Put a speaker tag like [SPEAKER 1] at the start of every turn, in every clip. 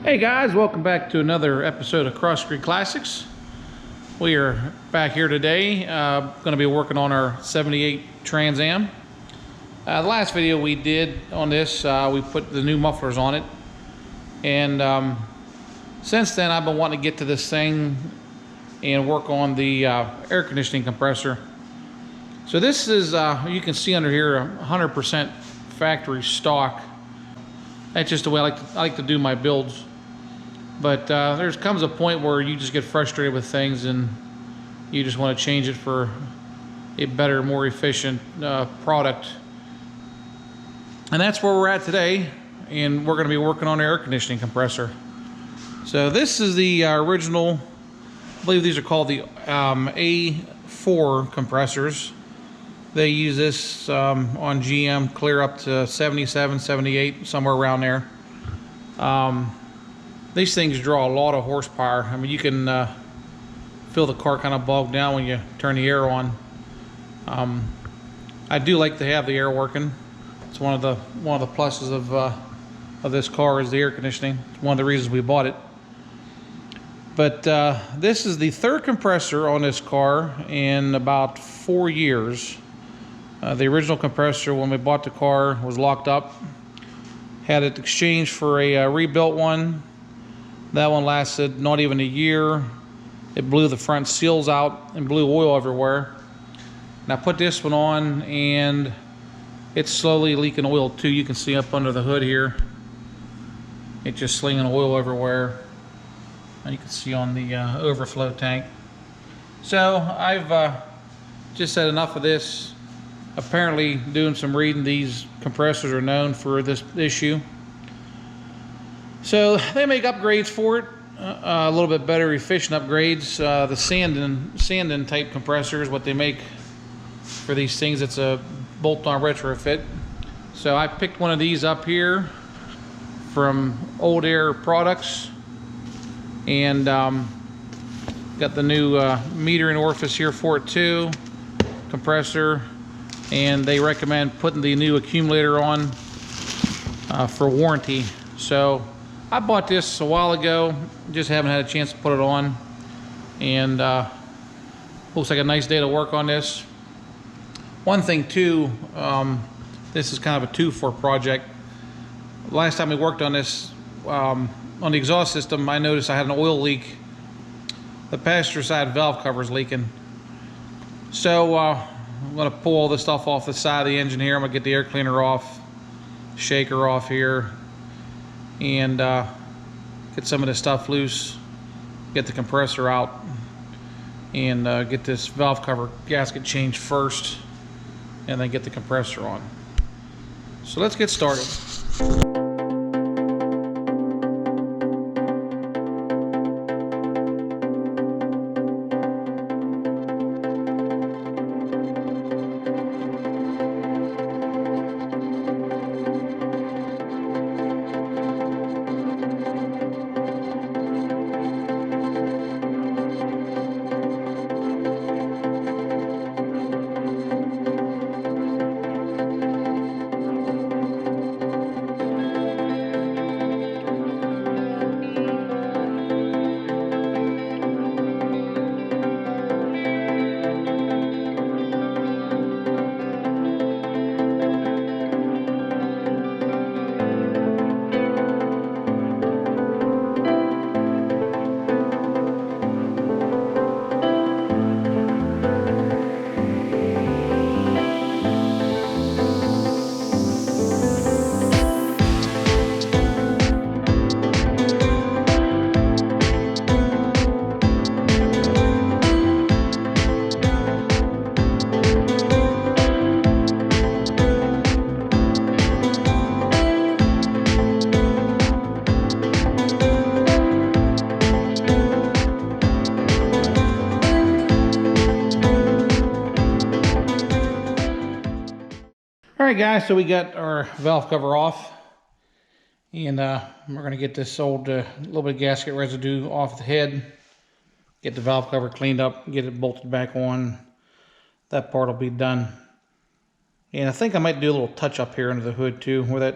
[SPEAKER 1] Hey guys, welcome back to another episode of Cross Street Classics. We are back here today, going to be working on our 78 Trans Am. The last video we did on this, we put the new mufflers on it. And since then I've been wanting to get to this thing and work on the air conditioning compressor. So this is, you can see under here, 100% factory stock. That's just the way I like to do my builds. But there comes a point where you just get frustrated with things and you just want to change it for a better, more efficient product. And that's where we're at today, and we're going to be working on an air conditioning compressor. So this is the original, I believe these are called the A4 compressors. They use this on GM clear up to 77, 78, somewhere around there. These things draw a lot of horsepower. I mean, you can feel the car kind of bogged down when you turn the air on. I do like to have the air working. It's one of the pluses of this car is the air conditioning. It's one of the reasons we bought it. But this is the third compressor on this car in about 4 years. The original compressor when we bought the car was locked up. Had it exchanged for a rebuilt one. That one lasted not even a year. It blew the front seals out and blew oil everywhere. And I put this one on and it's slowly leaking oil too. You can see up under the hood here. It's just slinging oil everywhere. And you can see on the overflow tank. So I've just said enough of this. Apparently, doing some reading, these compressors are known for this issue. So they make upgrades for it, a little bit better, efficient upgrades. The sanding type compressors, what they make for these things, it's a bolt-on retrofit. So I picked one of these up here from Old Air Products, and got the new metering orifice here for it too, compressor. And they recommend putting the new accumulator on for warranty. So I bought this a while ago, just haven't had a chance to put it on. And looks like a nice day to work on this. One thing too, this is kind of a 2-for project. Last time we worked on this, on the exhaust system, I noticed I had an oil leak. The passenger side valve cover is leaking. So I'm going to pull all this stuff off the side of the engine here. I'm going to get the air cleaner off, shaker off here, and get some of this stuff loose, get the compressor out, and get this valve cover gasket changed first, and then get the compressor on. So let's get started. Alright guys, so we got our valve cover off, and we're going to get this old little bit of gasket residue off the head, get the valve cover cleaned up, get it bolted back on. That part will be done. And I think I might do a little touch up here under the hood too, where that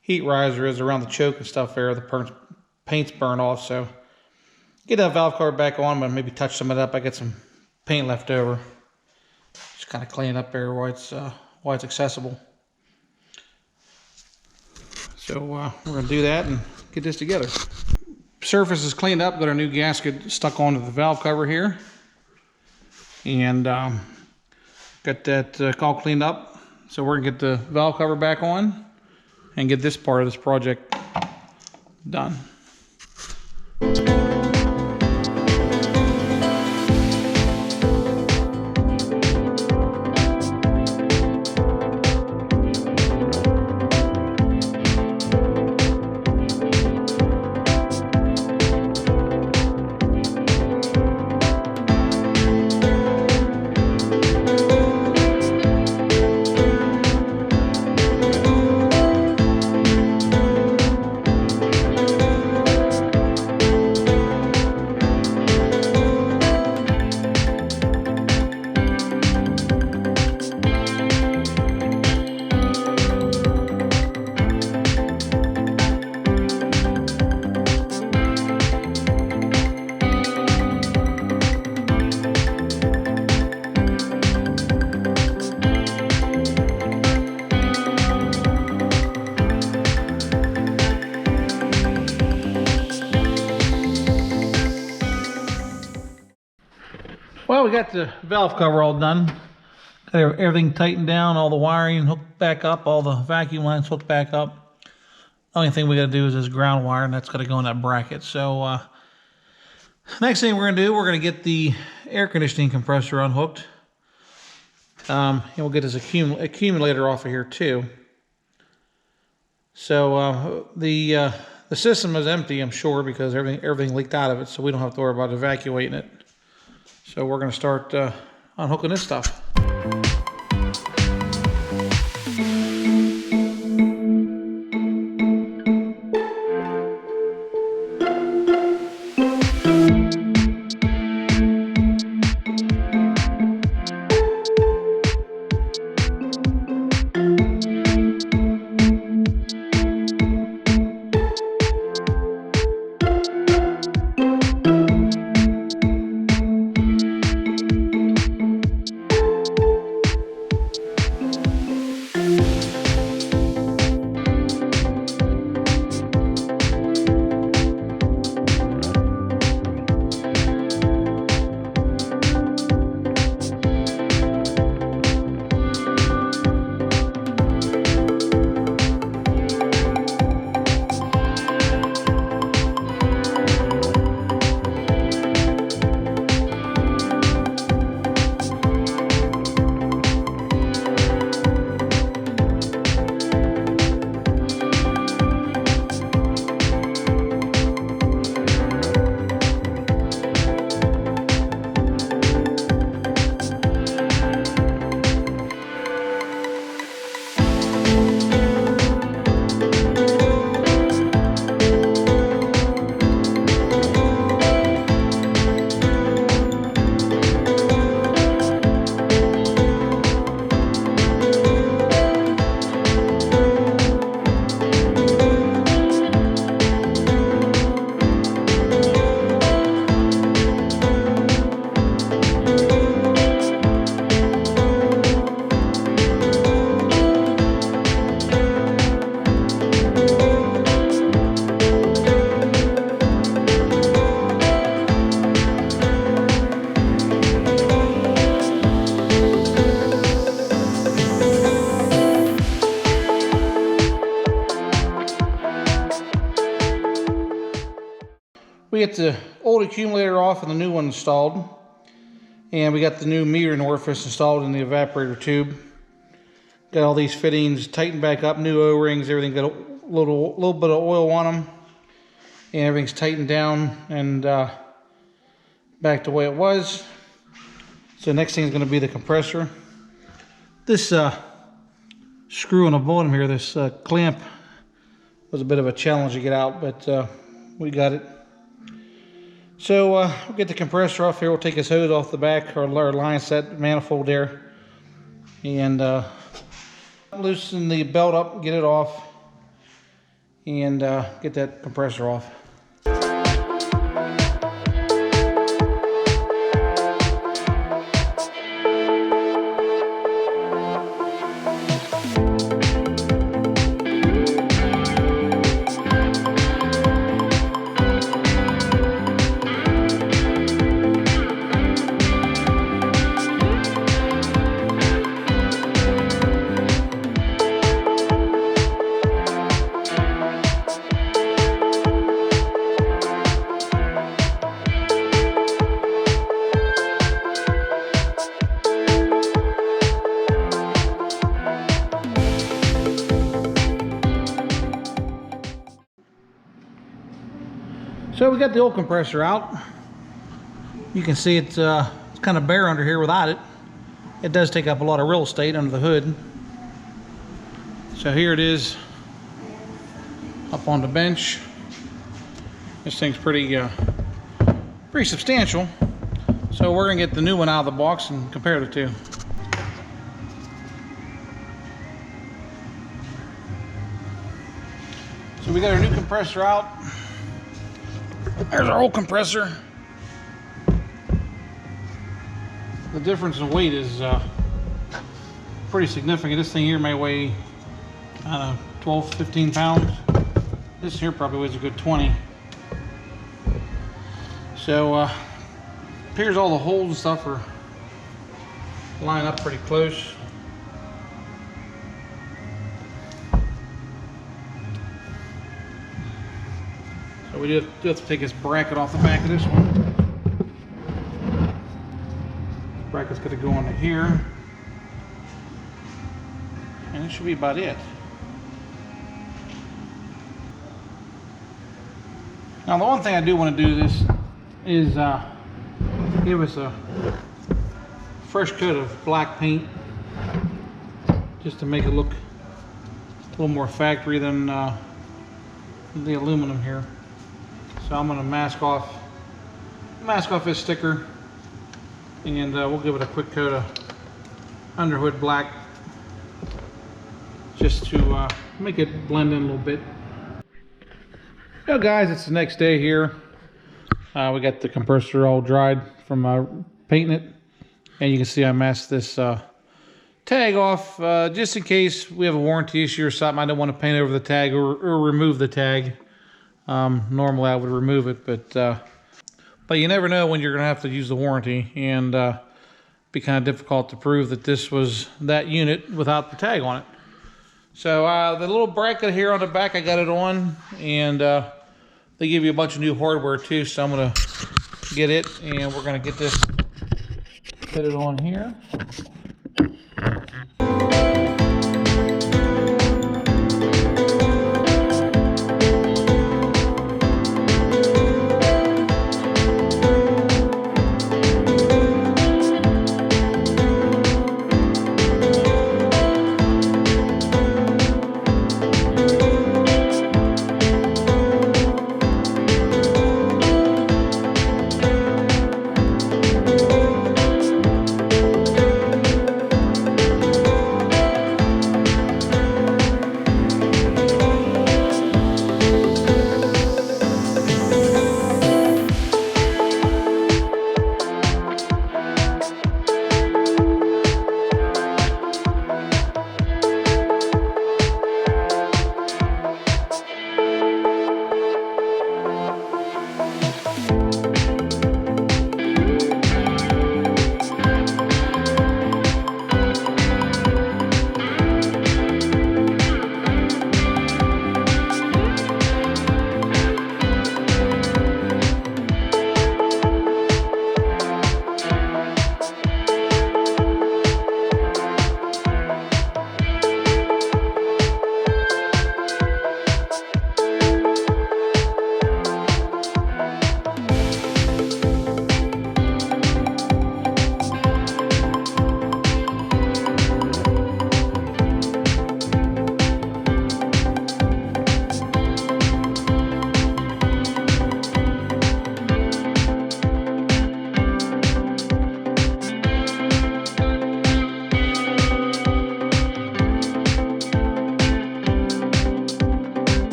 [SPEAKER 1] heat riser is around the choke and stuff there, the paint's burned off. So get that valve cover back on, but maybe touch some of it up. I got some paint left over. Just kind of clean it up there while it's accessible. So we're going to do that and get this together. Surface is cleaned up. Got our new gasket stuck onto the valve cover here. And got that all cleaned up. So we're going to get the valve cover back on and get this part of this project done. Well, we got the valve cover all done. Got everything tightened down, all the wiring hooked back up, all the vacuum lines hooked back up. Only thing we got to do is this ground wire, and that's got to go in that bracket. So next thing we're going to do, we're going to get the air conditioning compressor unhooked. And we'll get this accumulator off of here too. So the system is empty, I'm sure, because everything leaked out of it, so we don't have to worry about evacuating it. So we're going to start unhooking this stuff. We get the old accumulator off and the new one installed. And we got the new metering orifice installed in the evaporator tube. Got all these fittings tightened back up, new O-rings, everything got a little bit of oil on them. And everything's tightened down and back to the way it was. So next thing is going to be the compressor. This screw on the bottom here, this clamp, was a bit of a challenge to get out, but we got it. So we'll get the compressor off here. We'll take this hose off the back, our line set manifold there, and loosen the belt up, get it off, and get that compressor off. So we got the old compressor out. You can see it's kind of bare under here without it. It does take up a lot of real estate under the hood. So here it is up on the bench. This thing's pretty substantial. So we're gonna get the new one out of the box and compare the two. So we got our new compressor out. There's our old compressor. The difference in weight is pretty significant. This thing here may weigh, I don't know, 12, 15 pounds. This here probably weighs a good 20. So appears all the holes and stuff are lined up pretty close. So we do have to take this bracket off the back of this one. Bracket's going to go into here, and it should be about it. Now the one thing I do want to do this is give us a fresh coat of black paint, just to make it look a little more factory than the aluminum here. So I'm going to mask off this sticker, and we'll give it a quick coat of underhood black, just to make it blend in a little bit. Now guys, it's the next day here. We got the compressor all dried from painting it, and you can see I masked this tag off just in case we have a warranty issue or something. I don't want to paint over the tag or remove the tag. Normally I would remove it, but you never know when you're gonna have to use the warranty, and be kind of difficult to prove that this was that unit without the tag on it. So the little bracket here on the back, I got it on, and they give you a bunch of new hardware too, so I'm gonna get it, and we're gonna get this, put it on here.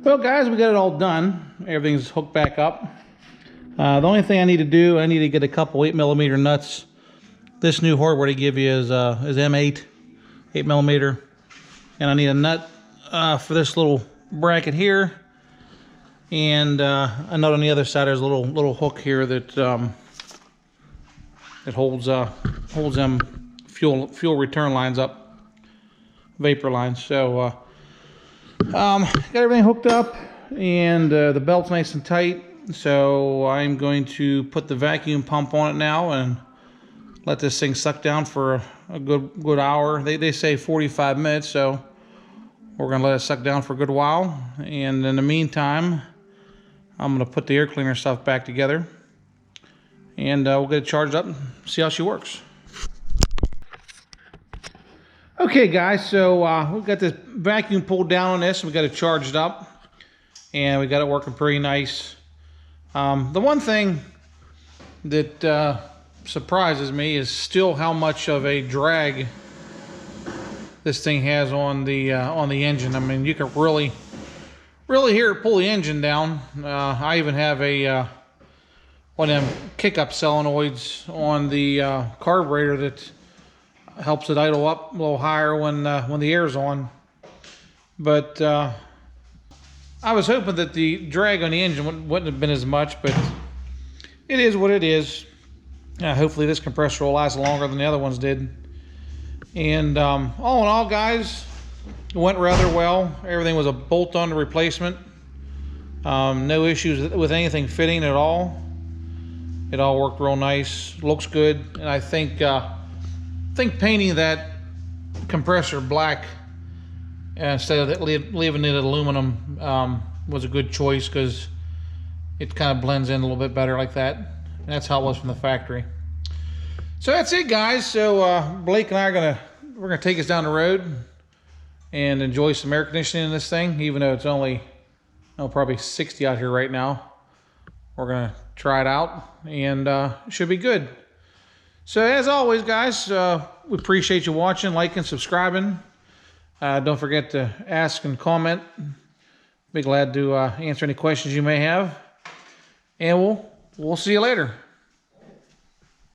[SPEAKER 1] Well, guys, we got it all done. Everything's hooked back up. The only thing I need to do, I need to get a couple 8mm nuts. This new hardware they give you is M8, 8mm, and I need a nut for this little bracket here, and a nut on the other side. There's a little hook here that that holds them fuel return lines up, vapor lines. So got everything hooked up, and the belt's nice and tight. So I'm going to put the vacuum pump on it now and let this thing suck down for a good hour. They say 45 minutes, so we're gonna let it suck down for a good while. And in the meantime, I'm gonna put the air cleaner stuff back together, and we'll get it charged up and see how she works. Okay, guys, so we've got this vacuum pulled down on this. We got it charged up, and we got it working pretty nice. The one thing that surprises me is still how much of a drag this thing has on the engine. I mean, you can really hear it pull the engine down. I even have one of them kick-up solenoids on the carburetor that helps it idle up a little higher when the air's on. But I was hoping that the drag on the engine wouldn't have been as much, but it is what it is. Hopefully this compressor will last longer than the other ones did. And all in all, guys, it went rather well. Everything was a bolt-on replacement. No issues with anything fitting at all. It all worked real nice. Looks good. And I think painting that compressor black instead of leaving it aluminum was a good choice, because it kind of blends in a little bit better like that. And that's how it was from the factory. So that's it, guys. So Blake and I we're gonna take us down the road and enjoy some air conditioning in this thing, even though it's only probably 60 out here right now. We're gonna try it out, and it should be good. So as always, guys, we appreciate you watching, liking, subscribing. Don't forget to ask and comment. Be glad to answer any questions you may have. And we'll see you later.